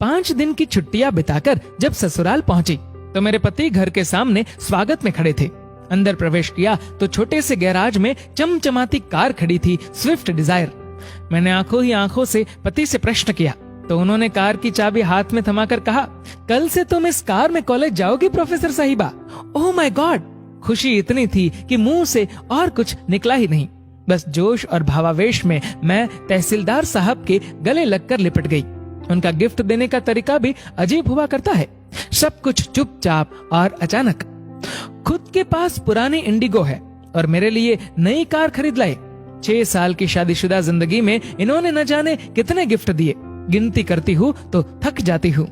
5 दिन की छुट्टियां बिताकर जब ससुराल पहुंची तो मेरे पति घर के सामने स्वागत में खड़े थे। अंदर प्रवेश किया तो छोटे से गैराज में चमचमाती कार खड़ी थी, स्विफ्ट डिजायर। मैंने आंखों ही आंखों से पति से प्रश्न किया तो उन्होंने कार की चाबी हाथ में थमाकर कहा, कल से तुम इस कार में कॉलेज जाओगी प्रोफेसर साहिबा। Oh my God! खुशी इतनी थी कि मुंह से और कुछ निकला ही नहीं। बस जोश और भावावेश में मैं तहसीलदार साहब के गले लगकर लिपट गई। उनका गिफ्ट देने का तरीका भी अजीब हुआ करता है, सब कुछ चुपचाप और अचानक। खुद के पास पुरानी इंडिगो है और मेरे लिए नई कार खरीद लाए। 6 साल की शादीशुदा जिंदगी में इन्होंने न जाने कितने गिफ्ट दिए, गिनती करती हूँ तो थक जाती हूँ।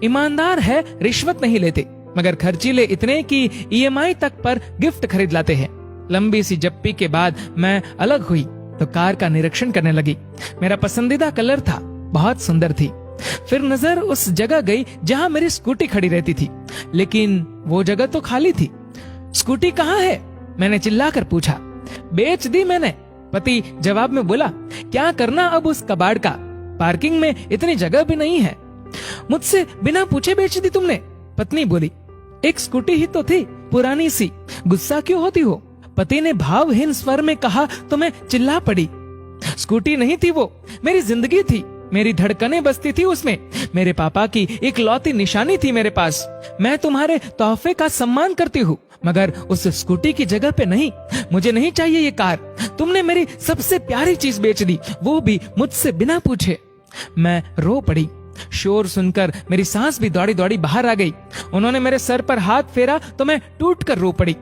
ईमानदार है, रिश्वत नहीं लेते, मगर खर्चीले इतने कि EMI तक पर गिफ्ट खरीद लाते हैं। लंबी सी जप्पी के बाद मैं अलग हुई तो कार का निरीक्षण करने लगी। मेरा पसंदीदा कलर था, बहुत सुंदर थी। फिर नजर उस जगह गई जहां मेरी स्कूटी खड़ी रहती थी, लेकिन वो जगह तो खाली थी। स्कूटी कहाँ है? मैंने चिल्लाकर पूछा। बेच दी मैंने, पति जवाब में बोला। क्या करना अब उस कबाड़ का? पार्किंग में इतनी जगह भी नहीं है। मुझसे बिना पूछे बेच दी तुमने? पत्नी बोली। एक स्कूटी ही तो थी, पुरानी सी, गुस्सा क्यों होती हो? पति ने भावहीन स्वर में कहा तो मैं चिल्ला पड़ी। स्कूटी नहीं थी वो, मेरी जिंदगी थी, मेरी धड़कनें बसती थी उसमें, मेरे पापा की इकलौती निशानी थी मेरे पास। मैं तुम्हारे तोहफे का सम्मान करती हूँ, मगर उस स्कूटी की जगह पे नहीं। मुझे नहीं चाहिए ये कार। तुमने मेरी सबसे प्यारी चीज बेच दी, वो भी मुझसे बिना पूछे। मैं रो पड़ी। शोर सुनकर मेरी सांस भी दौड़ी दौड़ी बाहर आ गई। उन्होंने मेरे सर पर हाथ फेरा तो मैं टूट कर रो पड़ी।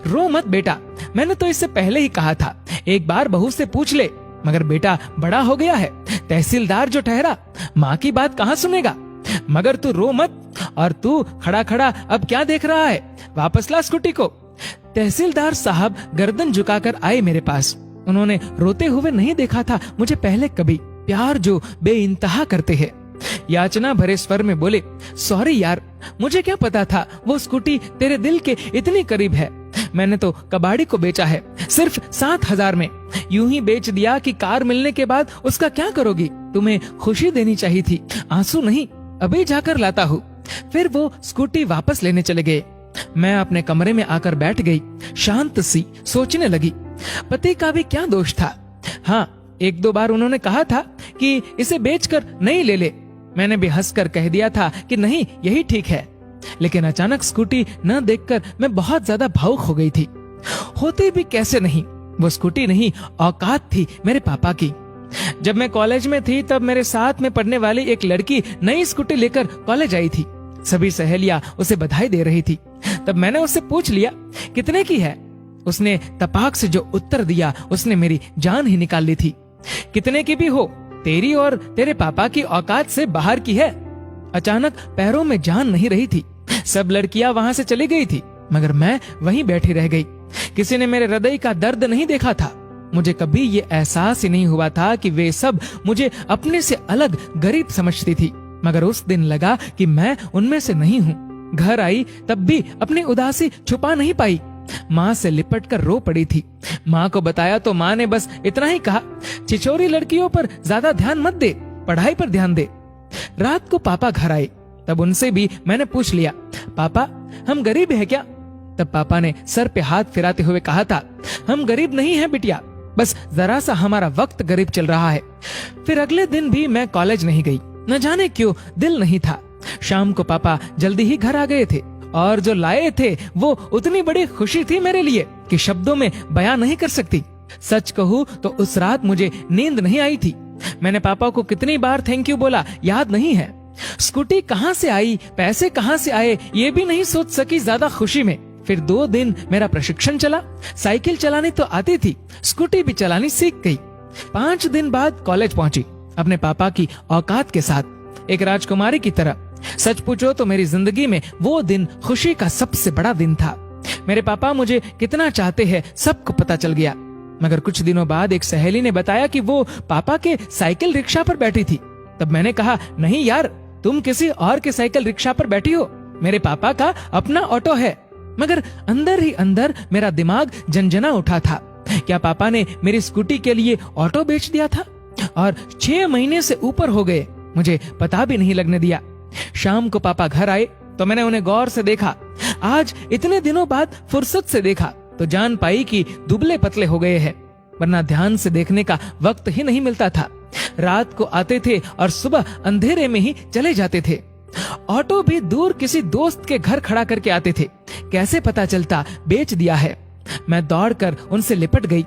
रो मत बेटा, मैंने तो इससे पहले ही कहा था, एक बार बहू से पूछ ले। मगर बेटा बड़ा हो गया है, तहसीलदार जो ठहरा, माँ की बात कहाँ सुनेगा। मगर तू रो मत। और तू खड़ा खड़ा अब क्या देख रहा है? वापस ला स्कूटी को। तहसीलदार साहब गर्दन झुकाकर आए मेरे पास। उन्होंने रोते हुए नहीं देखा था मुझे पहले कभी। प्यार जो बेइंतहा करते हैं। याचना भरे स्वर में बोले, सॉरी यार, मुझे क्या पता था वो स्कूटी तेरे दिल के इतनी करीब है। मैंने तो कबाड़ी को बेचा है, सिर्फ 7,000 में। यूं ही बेच दिया कि कार मिलने के बाद उसका क्या करोगी? तुम्हें खुशी देनी चाहिए थी, आंसू नहीं। अभी जाकर लाता हूँ। फिर वो स्कूटी वापस लेने चले गए। मैं अपने कमरे में आकर बैठ गई, शांत सी, सोचने लगी। पति का भी क्या दोष था? हाँ, 1-2 बार उन्होंने कहा था कि इसे बेचकर नहीं ले ले। मैंने भी हंसकर कह दिया था कि नहीं, यही ठीक है। लेकिन अचानक स्कूटी न देखकर मैं बहुत ज्यादा भावुक हो गई थी। होती भी कैसे नहीं, वो स्कूटी नहीं, औकात थी मेरे पापा की। जब मैं कॉलेज में थी तब मेरे साथ में पढ़ने वाली एक लड़की नई स्कूटी लेकर कॉलेज आई थी। सभी सहेलियां उसे बधाई दे रही थी। तब मैंने उससे पूछ लिया, कितने की है? उसने तपाक से जो उत्तर दिया, उसने मेरी जान ही निकाल ली थी। कितने की भी हो, तेरी और तेरे पापा की औकात से बाहर की है। अचानक पैरों में जान नहीं रही थी। सब लड़कियां वहां से चली गई थी, मगर मैं वहीं बैठी रह गई। किसी ने मेरे हृदय का दर्द नहीं देखा था। मुझे कभी ये एहसास ही नहीं हुआ था कि वे सब मुझे अपने से अलग गरीब समझती थी। मगर उस दिन लगा कि मैं उनमें से नहीं हूँ। घर आई तब भी अपनी उदासी छुपा नहीं पाई। माँ से लिपट कर रो पड़ी थी। माँ को बताया तो माँ ने बस इतना ही कहा, छिछोरी लड़कियों पर ज्यादा ध्यान मत दे, पढ़ाई पर ध्यान दे। रात को पापा घर आए, तब उनसे भी मैंने पूछ लिया, पापा हम गरीब हैं क्या? तब पापा ने सर पे हाथ फिराते हुए कहा था, हम गरीब नहीं हैं बिटिया, बस जरा सा हमारा वक्त गरीब चल रहा है। फिर अगले दिन भी मैं कॉलेज नहीं गई। न जाने क्यों दिल नहीं था। शाम को पापा जल्दी ही घर आ गए थे और जो लाए थे वो उतनी बड़ी खुशी थी मेरे लिए कि शब्दों में बयां नहीं कर सकती। सच कहूँ तो उस रात मुझे नींद नहीं आई थी। मैंने पापा को कितनी बार थैंक यू बोला याद नहीं है। स्कूटी कहाँ से आई, पैसे कहाँ से आए, ये भी नहीं सोच सकी ज्यादा खुशी में। फिर 2 दिन मेरा प्रशिक्षण चला। साइकिल चलानी तो आती थी, स्कूटी भी चलानी सीख गई। 5 दिन बाद कॉलेज पहुंची, अपने पापा की औकात के साथ, एक राजकुमारी की तरह। सच पूछो तो मेरी जिंदगी में वो दिन खुशी का सबसे बड़ा दिन था। मेरे पापा मुझे कितना चाहते हैं सबको पता चल गया। मगर कुछ दिनों बाद एक सहेली ने बताया कि वो पापा के साइकिल रिक्शा पर बैठी थी। तब मैंने कहा, नहीं यार, तुम किसी और के साइकिल रिक्शा पर बैठी हो, मेरे पापा का अपना ऑटो है। मगर अंदर ही अंदर मेरा दिमाग झंझना उठा था। क्या पापा ने मेरी स्कूटी के लिए ऑटो बेच दिया था? और 6 महीने से ऊपर हो गए मुझे पता भी नहीं लगने दिया। शाम को पापा घर आए तो मैंने उन्हें गौर से देखा। आज इतने दिनों बाद फुर्सत से देखा तो जान पाई कि दुबले पतले हो गए हैं, वरना ध्यान से देखने का वक्त ही नहीं मिलता था। रात को आते थे और सुबह अंधेरे में ही चले जाते थे। ऑटो भी दूर किसी दोस्त के घर खड़ा करके आते थे। कैसे पता चलता बेच दिया है। मैं दौड़कर उनसे लिपट गई।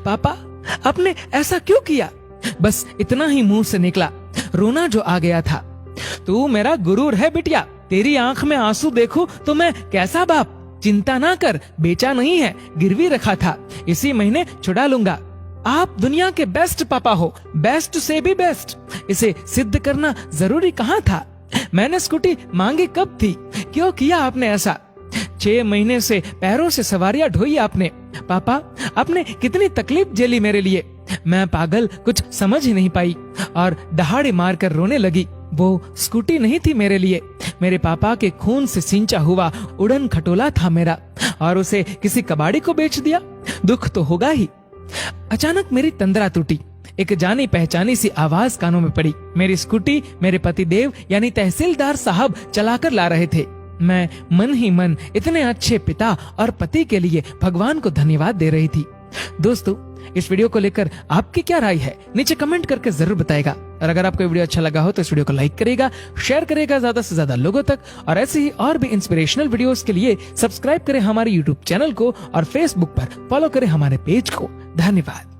पापा, आपने ऐसा क्यों किया? बस इतना ही मुंह से निकला। रोना जो आ गया था। तू मेरा गुरूर है बिटिया, तेरी आंख में आंसू देखूं तो मैं कैसा बाप। चिंता ना कर, बेचा नहीं है, गिरवी रखा था, इसी महीने छुड़ा लूंगा। आप दुनिया के बेस्ट पापा हो, बेस्ट से भी बेस्ट। इसे सिद्ध करना जरूरी कहाँ था? मैंने स्कूटी मांगी कब थी? क्यों किया आपने ऐसा? 6 महीने से पैरों से सवारियां ढोई आपने। पापा, आपने कितनी तकलीफ झेली मेरे लिए। मैं पागल कुछ समझ ही नहीं पाई और दहाड़े मारकर रोने लगी। वो स्कूटी नहीं थी मेरे लिए, मेरे पापा के खून से सिंचा हुआ उड़न खटोला था मेरा, और उसे किसी कबाड़ी को बेच दिया। दुख तो होगा ही। अचानक मेरी तंद्रा टूटी। एक जानी पहचानी सी आवाज कानों में पड़ी। मेरी स्कूटी मेरे पतिदेव यानी तहसीलदार साहब चलाकर ला रहे थे। मैं मन ही मन इतने अच्छे पिता और पति के लिए भगवान को धन्यवाद दे रही थी। दोस्तों, इस वीडियो को लेकर आपकी क्या राय है नीचे कमेंट करके जरूर बताएगा। और अगर आपको वीडियो अच्छा लगा हो तो इस वीडियो को लाइक करेगा, शेयर करेगा ज्यादा से ज्यादा लोगों तक, और ऐसे ही और भी इंस्पिरेशनल वीडियोस के लिए सब्सक्राइब करें हमारे यूट्यूब चैनल को और फेसबुक पर फॉलो करें हमारे पेज को। धन्यवाद।